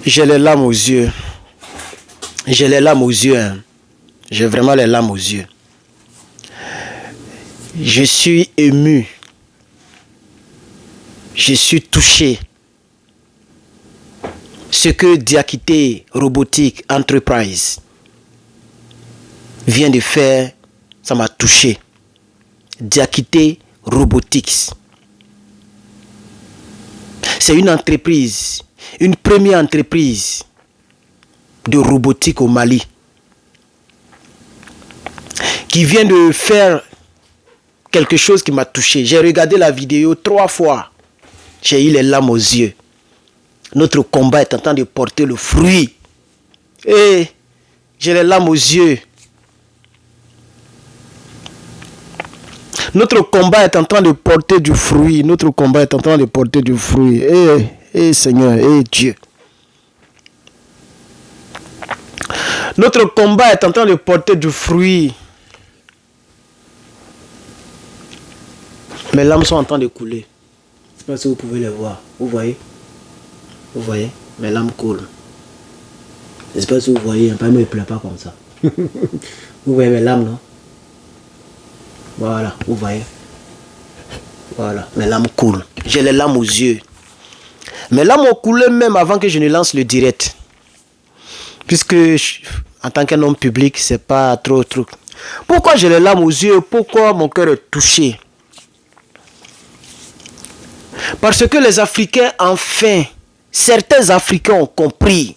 J'ai les larmes aux yeux. J'ai les larmes aux yeux. Hein. J'ai vraiment les larmes aux yeux. Je suis ému. Je suis touché. Ce que Diakité Robotique Enterprise vient de faire, ça m'a touché. Diakité Robotics. C'est une entreprise, une première entreprise de robotique au Mali qui vient de faire quelque chose qui m'a touché. J'ai regardé la vidéo 3 fois. J'ai eu les larmes aux yeux. Notre combat est en train de porter le fruit. Et j'ai les larmes aux yeux. Notre combat est en train de porter du fruit. Notre combat est en train de porter du fruit. Seigneur, Dieu. Notre combat est en train de porter du fruit. Mes larmes sont en train de couler. Je ne sais pas si vous pouvez les voir. Vous voyez? Vous voyez? Mes larmes coulent. Je ne sais pas si vous voyez. Un peu, il ne pleut pas comme ça. Vous voyez mes larmes, non? Voilà, vous voyez. Voilà, mes larmes coulent. J'ai les larmes aux yeux. Mes larmes ont coulé même avant que je ne lance le direct. Puisque, en tant qu'un homme public, c'est pas trop. Pourquoi j'ai les larmes aux yeux? Pourquoi mon cœur est touché? Parce que les Africains, enfin, certains Africains ont compris.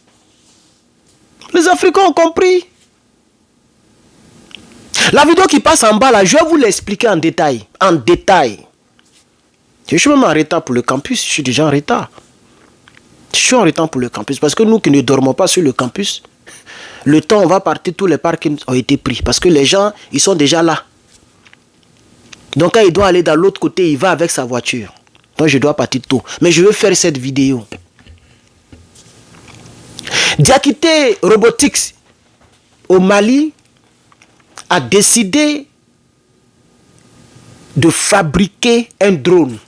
Les Africains ont compris. La vidéo qui passe en bas là, je vais vous l'expliquer en détail. En détail. Je suis même en retard pour le campus. Je suis déjà en retard. Je suis en retard pour le campus. Parce que nous qui ne dormons pas sur le campus, le temps on va partir, tous les parcs ont été pris. Parce que les gens, ils sont déjà là. Donc quand il doit aller dans l'autre côté, il va avec sa voiture. Donc je dois partir tôt. Mais je veux faire cette vidéo. Diakité Robotics au Mali a décidé de fabriquer un drone.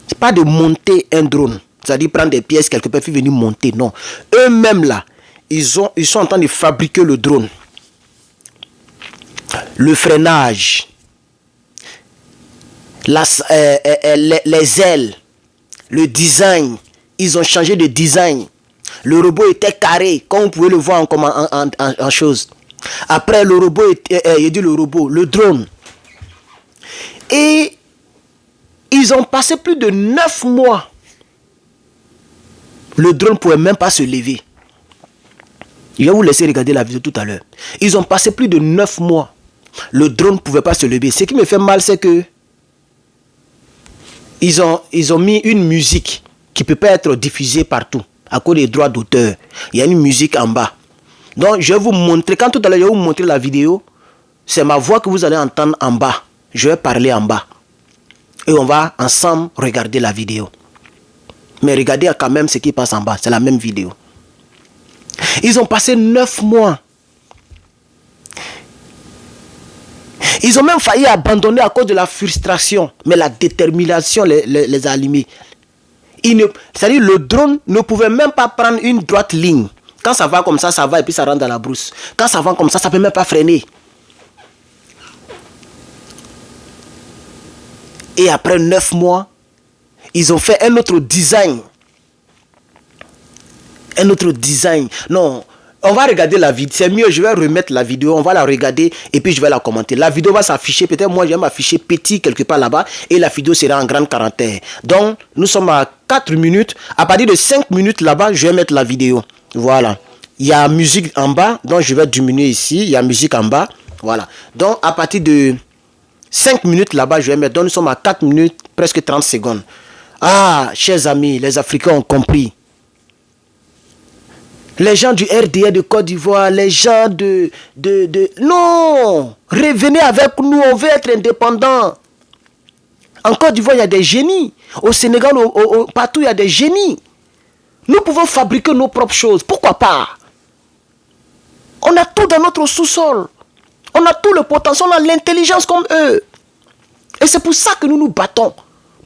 C'est pas de monter un drone. C'est-à-dire prendre des pièces quelque part, puis venir monter. Non. Eux-mêmes là, ils sont en train de fabriquer le drone. Le freinage. Les ailes. Le design. Ils ont changé de design. Le robot était carré, comme vous pouvez le voir en chose. Après, le robot, le drone. Et ils ont passé plus de 9 mois. Le drone ne pouvait même pas se lever. Je vais vous laisser regarder la vidéo tout à l'heure. Ils ont passé plus de 9 mois. Le drone ne pouvait pas se lever. Ce qui me fait mal, c'est que ils ont mis une musique qui ne peut pas être diffusée partout à cause des droits d'auteur. Il y a une musique en bas. Donc, je vais vous montrer. Quand tout à l'heure, je vais vous montrer la vidéo, c'est ma voix que vous allez entendre en bas. Je vais parler en bas. Et on va ensemble regarder la vidéo. Mais regardez quand même ce qui passe en bas. C'est la même vidéo. Ils ont passé 9 mois. Ils ont même failli abandonner à cause de la frustration. Mais la détermination les a allumés. C'est-à-dire le drone ne pouvait même pas prendre une droite ligne. Quand ça va comme ça va et puis ça rentre dans la brousse. Quand ça va comme ça ne peut même pas freiner. Et après 9 mois, ils ont fait un autre design. Un autre design. Non, on va regarder la vidéo. C'est mieux, je vais remettre la vidéo. On va la regarder et puis je vais la commenter. La vidéo va s'afficher. Peut-être moi, je vais m'afficher petit quelque part là-bas. Et la vidéo sera en grande caractère. Donc, nous sommes à 4 minutes. À partir de 5 minutes là-bas, je vais mettre la vidéo. Voilà. Il y a musique en bas. Donc, je vais diminuer ici. Il y a musique en bas. Voilà. Donc, à partir de 5 minutes là-bas, je vais mettre. Donc, nous sommes à 4 minutes, presque 30 secondes. Ah, chers amis, les Africains ont compris. Les gens du RDA de Côte d'Ivoire, les gens Non, revenez avec nous, on veut être indépendants. En Côte d'Ivoire, il y a des génies. Au Sénégal, partout, il y a des génies. Nous pouvons fabriquer nos propres choses. Pourquoi pas? On a tout dans notre sous-sol. On a tout le potentiel, on a l'intelligence comme eux. Et c'est pour ça que nous nous battons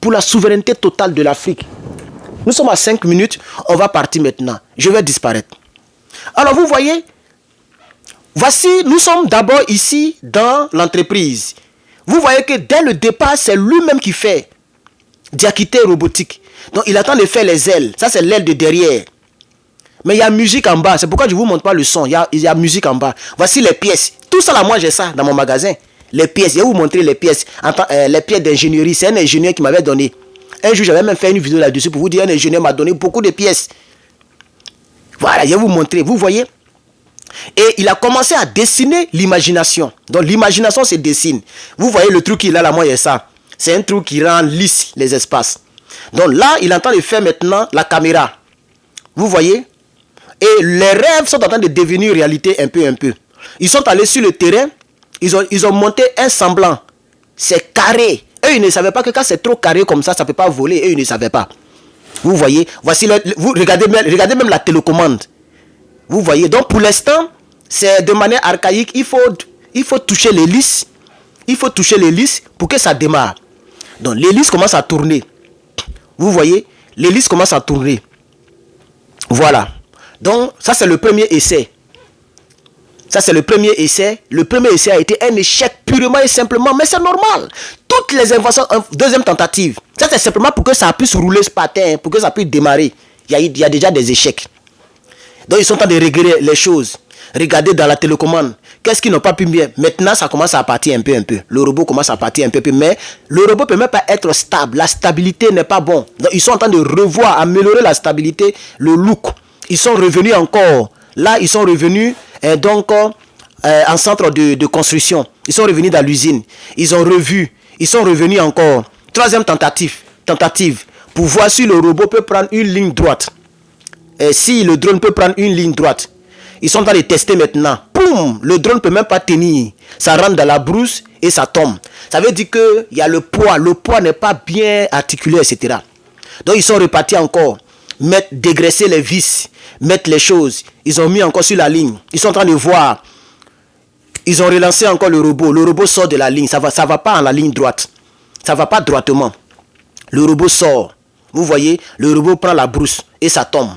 pour la souveraineté totale de l'Afrique. Nous sommes à 5 minutes. On va partir maintenant. Je vais disparaître. Alors, vous voyez, voici, nous sommes d'abord ici dans l'entreprise. Vous voyez que dès le départ, c'est lui-même qui fait Diakité robotique. Donc, il attend de faire les ailes. Ça, c'est l'aile de derrière. Mais il y a musique en bas. C'est pourquoi je ne vous montre pas le son. Il y a musique en bas. Voici les pièces. Tout ça là, moi, j'ai ça dans mon magasin. Les pièces. Je vais vous montrer les pièces. Les pièces d'ingénierie. C'est un ingénieur qui m'avait donné. Un jour, j'avais même fait une vidéo là-dessus pour vous dire un ingénieur m'a donné beaucoup de pièces. Voilà, je vais vous montrer. Vous voyez? Et il a commencé à dessiner l'imagination. Donc, l'imagination se dessine. Vous voyez le truc qu'il a là, moi, il y a ça. C'est un truc qui rend lisse les espaces. Donc là, il est en train de faire maintenant la caméra. Vous voyez? Et les rêves sont en train de devenir réalité un peu. Ils sont allés sur le terrain. Ils ont monté un semblant. C'est carré. Eux, ils ne savaient pas que quand c'est trop carré comme ça, ça ne peut pas voler. Eux, ils ne savaient pas. Vous voyez? Voici vous regardez même la télécommande. Vous voyez? Donc, pour l'instant, c'est de manière archaïque. Il faut toucher l'hélice. Il faut toucher l'hélice pour que ça démarre. Donc, l'hélice commence à tourner. Vous voyez? L'hélice commence à tourner. Voilà. Donc, ça, c'est le premier essai. Ça, c'est le premier essai. Le premier essai a été un échec purement et simplement. Mais c'est normal. Toutes les inventions, deuxième tentative. Ça, c'est simplement pour que ça puisse rouler ce patin, pour que ça puisse démarrer. Il y a déjà des échecs. Donc, ils sont en train de régler les choses. Regardez dans la télécommande. Qu'est-ce qu'ils n'ont pas pu bien? Maintenant, ça commence à partir un peu. Le robot commence à partir un peu. Mais le robot ne peut même pas être stable. La stabilité n'est pas bon. Donc, ils sont en train de revoir, améliorer la stabilité, le look. Ils sont revenus encore. Là, ils sont revenus en centre de construction. Ils sont revenus dans l'usine. Ils ont revu. Ils sont revenus encore. Troisième tentative. Pour voir si le robot peut prendre une ligne droite. Et si le drone peut prendre une ligne droite. Ils sont en train de tester maintenant. Poum! Le drone ne peut même pas tenir. Ça rentre dans la brousse et ça tombe. Ça veut dire qu'il y a le poids. Le poids n'est pas bien articulé, etc. Donc, ils sont repartis encore. Dégraisser les vis. Mettre les choses. Ils ont mis encore sur la ligne. Ils sont en train de voir. Ils ont relancé encore le robot. Le robot sort de la ligne. Ça va pas en la ligne droite. Ça va pas droitement. Le robot sort. Vous voyez, le robot prend la brousse et ça tombe.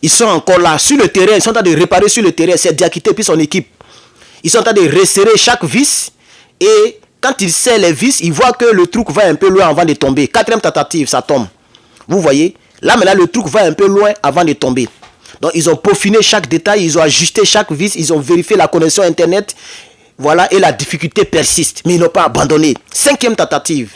Ils sont encore là, sur le terrain. Ils sont en train de réparer sur le terrain. C'est Diakité puis son équipe. Ils sont en train de resserrer chaque vis. Et quand ils serrent les vis, ils voient que le truc va un peu loin avant de tomber. Quatrième tentative, ça tombe. Vous voyez? Là, maintenant, le truc va un peu loin avant de tomber. Donc, ils ont peaufiné chaque détail. Ils ont ajusté chaque vis. Ils ont vérifié la connexion Internet. Voilà, et la difficulté persiste. Mais ils n'ont pas abandonné. Cinquième tentative.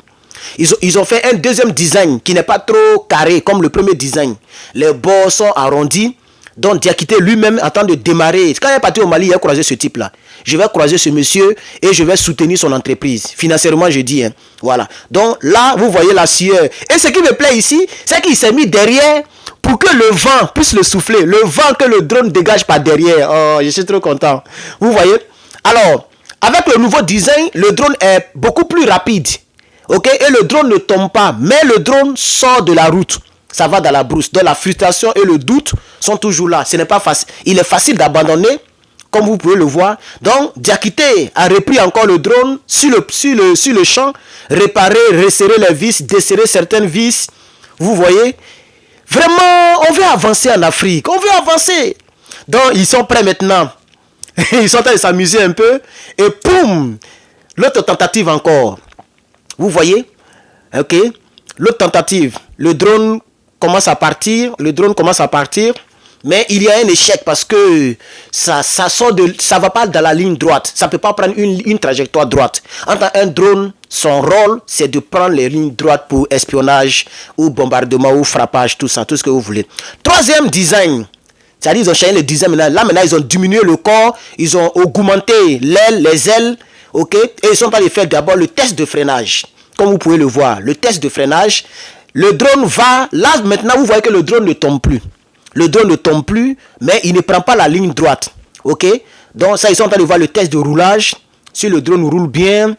Ils ont fait un deuxième design qui n'est pas trop carré comme le premier design. Les bords sont arrondis. Donc Diakité lui-même en train de démarrer. Quand il est parti au Mali, il a croisé ce type-là. Je vais croiser ce monsieur et je vais soutenir son entreprise. Financièrement, je dis. Voilà. Donc là, vous voyez la sueur. Et ce qui me plaît ici, c'est qu'il s'est mis derrière pour que le vent puisse le souffler. Le vent que le drone dégage par derrière. Oh, je suis trop content. Vous voyez? Alors, avec le nouveau design, le drone est beaucoup plus rapide. Ok, et le drone ne tombe pas, mais le drone sort de la route. Ça va dans la brousse. Donc la frustration et le doute sont toujours là. Ce n'est pas facile. Il est facile d'abandonner, comme vous pouvez le voir. Donc Diakité a repris encore le drone sur le champ, réparer, resserrer les vis, desserrer certaines vis. Vous voyez? Vraiment, on veut avancer en Afrique. On veut avancer. Donc ils sont prêts maintenant. Ils sont en train de s'amuser un peu. Et poum! L'autre tentative encore. Vous voyez? Ok. L'autre tentative. Le drone commence à partir. Mais il y a un échec parce que ça va pas dans la ligne droite. Ça peut pas prendre une trajectoire droite. Entre un drone, son rôle, c'est de prendre les lignes droites pour espionnage ou bombardement ou frappage, tout ça, tout ce que vous voulez. Troisième design. C'est-à-dire ils ont changé le design. Là maintenant, ils ont diminué le corps. Ils ont augmenté les ailes. Ok, et ils sont en train de faire d'abord le test de freinage. Comme vous pouvez le voir, le test de freinage. Le drone va, là maintenant vous voyez que le drone ne tombe plus. Le drone ne tombe plus, mais il ne prend pas la ligne droite. Ok, donc ça ils sont en train de voir le test de roulage. Si le drone roule bien,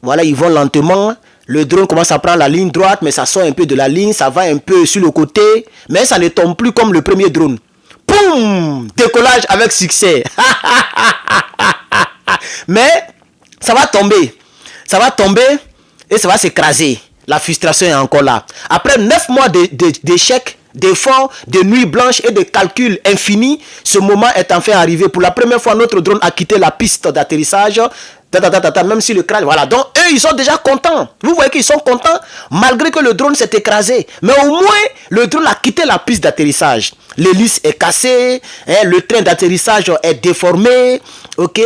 voilà, ils vont lentement. Le drone commence à prendre la ligne droite, mais ça sort un peu de la ligne, ça va un peu sur le côté, mais ça ne tombe plus comme le premier drone. Poum! Décollage avec succès. Mais ça va tomber et ça va s'écraser. La frustration est encore là. Après 9 mois d'échecs, d'efforts, de nuits blanches et de calculs infinis, ce moment est enfin arrivé. Pour la première fois, notre drone a quitté la piste d'atterrissage. Même si le crâne, voilà. Donc, eux, ils sont déjà contents. Vous voyez qu'ils sont contents, malgré que le drone s'est écrasé. Mais au moins, le drone a quitté la piste d'atterrissage. L'hélice est cassée, le train d'atterrissage est déformé, ok.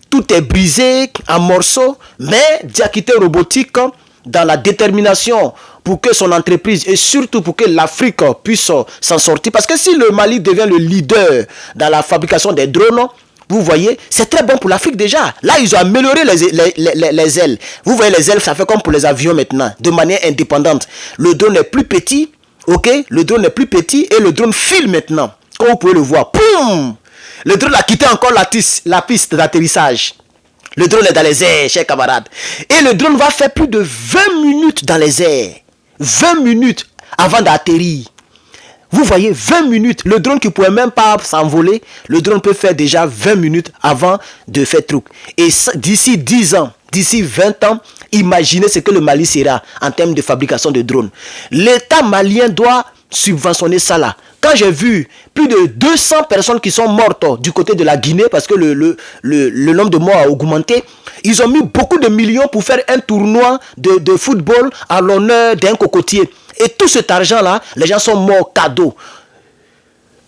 Tout est brisé en morceaux. Mais Diakité Robotique, dans la détermination pour que son entreprise et surtout pour que l'Afrique puisse s'en sortir. Parce que si le Mali devient le leader dans la fabrication des drones, vous voyez, c'est très bon pour l'Afrique déjà. Là, ils ont amélioré les ailes. Vous voyez, les ailes, ça fait comme pour les avions maintenant, de manière indépendante. Le drone est plus petit, ok. Le drone est plus petit et le drone file maintenant. Comme vous pouvez le voir, poum. Le drone a quitté encore la piste d'atterrissage. Le drone est dans les airs, chers camarades. Et le drone va faire plus de 20 minutes dans les airs. 20 minutes avant d'atterrir. Vous voyez, 20 minutes. Le drone qui ne pouvait même pas s'envoler, le drone peut faire déjà 20 minutes avant de faire truc. Et d'ici 10 ans, d'ici 20 ans, imaginez ce que le Mali sera en termes de fabrication de drones. L'État malien doit subventionner ça là. Quand j'ai vu plus de 200 personnes qui sont mortes du côté de la Guinée, parce que le nombre de morts a augmenté, ils ont mis beaucoup de millions pour faire un tournoi de football à l'honneur d'un cocotier. Et tout cet argent-là, les gens sont morts cadeaux.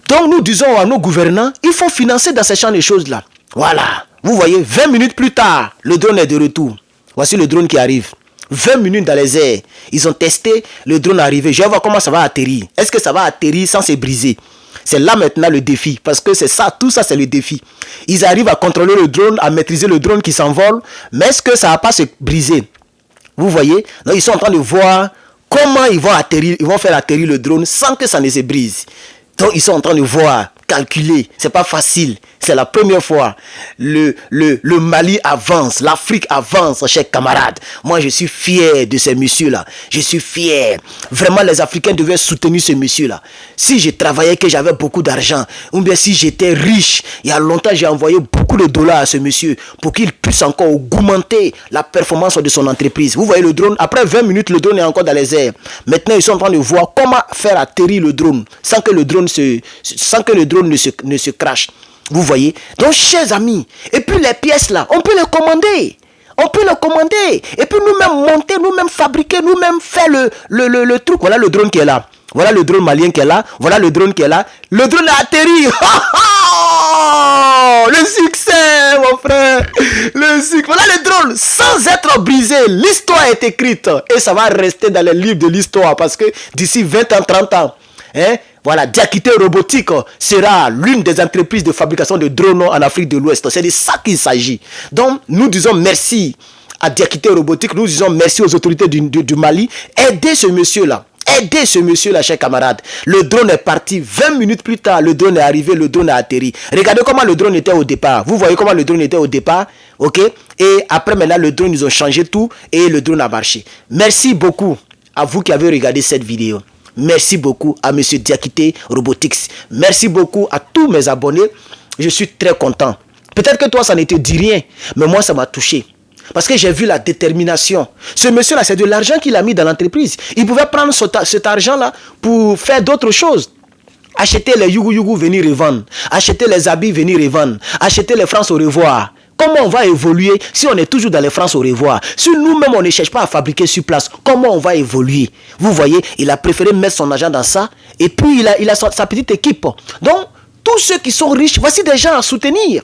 Donc nous disons à nos gouvernants, il faut financer dans ces champs de choses-là. Voilà. Vous voyez, 20 minutes plus tard, le drone est de retour. Voici le drone qui arrive. 20 minutes dans les airs. Ils ont testé, le drone est arrivé. Je vais voir comment ça va atterrir. Est-ce que ça va atterrir sans se briser? C'est là maintenant le défi. Parce que c'est ça, tout ça c'est le défi. Ils arrivent à contrôler le drone, à maîtriser le drone qui s'envole. Mais est-ce que ça ne va pas se briser? Vous voyez? Donc ils sont en train de voir comment ils vont atterrir, ils vont faire atterrir le drone sans que ça ne se brise. Donc ils sont en train de voir, calculer. C'est pas facile. C'est la première fois. Le Mali avance, l'Afrique avance, chers camarades. Moi, je suis fier de ces messieurs-là. Je suis fier. Vraiment, les Africains devaient soutenir ce monsieur-là. Si je travaillais, que j'avais beaucoup d'argent, ou bien si j'étais riche, il y a longtemps, j'ai envoyé beaucoup de dollars à ce monsieur pour qu'il puisse encore augmenter la performance de son entreprise. Vous voyez le drone, après 20 minutes, le drone est encore dans les airs. Maintenant, ils sont en train de voir comment faire atterrir le drone sans que le drone ne se crache. Vous voyez? Donc, chers amis, et puis les pièces là, on peut les commander. On peut les commander. Et puis nous-mêmes monter, nous-mêmes fabriquer, nous-mêmes faire le truc. Voilà le drone qui est là. Voilà le drone malien qui est là. Voilà le drone qui est là. Le drone a atterri. Le succès, mon frère. Le succès. Voilà le drone sans être brisé. L'histoire est écrite. Et ça va rester dans les livres de l'histoire. Parce que d'ici 20 ans, 30 ans, voilà, Diakité Robotique sera l'une des entreprises de fabrication de drones en Afrique de l'Ouest. C'est de ça qu'il s'agit. Donc, nous disons merci à Diakité Robotique. Nous disons merci aux autorités du Mali. Aidez ce monsieur-là. Aidez ce monsieur-là, chers camarades. Le drone est parti. 20 minutes plus tard, le drone est arrivé, le drone a atterri. Regardez comment le drone était au départ. Vous voyez comment le drone était au départ. Ok? Et après, maintenant, le drone, ils ont changé tout et le drone a marché. Merci beaucoup à vous qui avez regardé cette vidéo. Merci beaucoup à M. Diakité Robotics. Merci beaucoup à tous mes abonnés. Je suis très content. Peut-être que toi, ça ne te dit rien, mais moi, ça m'a touché. Parce que j'ai vu la détermination. Ce monsieur-là, c'est de l'argent qu'il a mis dans l'entreprise. Il pouvait prendre cet argent-là pour faire d'autres choses. Acheter les yougou venir revendre. Acheter les habits, venir revendre. Acheter les francs au revoir. Comment on va évoluer si on est toujours dans les francs au revoir? Si nous-mêmes, on ne cherche pas à fabriquer sur place, comment on va évoluer? Vous voyez, il a préféré mettre son argent dans ça. Et puis, il a sa petite équipe. Donc, tous ceux qui sont riches, voici des gens à soutenir.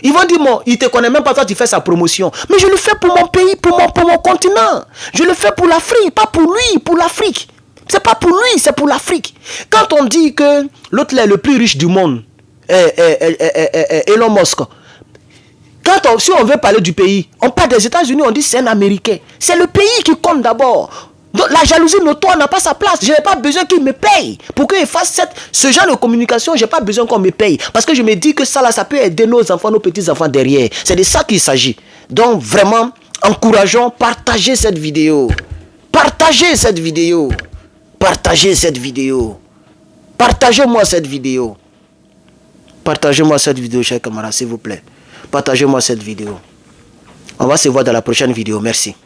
Ils vont dire, bon, il ne te connaît même pas, toi tu fais sa promotion. Mais je le fais pour mon pays, pour mon continent. Je le fais pour l'Afrique, pas pour lui, pour l'Afrique. C'est pas pour lui, c'est pour l'Afrique. Quand on dit que l'autre est le plus riche du monde, Elon Musk, si on veut parler du pays, on parle des États-Unis, on dit c'est un Américain. C'est le pays qui compte d'abord. Donc la jalousie notoire n'a pas sa place. Je n'ai pas besoin qu'il me paye. Pour qu'il fasse ce genre de communication, je n'ai pas besoin qu'on me paye. Parce que je me dis que ça, là, ça peut aider nos enfants, nos petits-enfants derrière. C'est de ça qu'il s'agit. Donc vraiment, encourageons, partagez cette vidéo. Partagez cette vidéo. Partagez cette vidéo. Partagez-moi cette vidéo. Partagez-moi cette vidéo, chers camarades, s'il vous plaît. Partagez-moi cette vidéo. On va se voir dans la prochaine vidéo. Merci.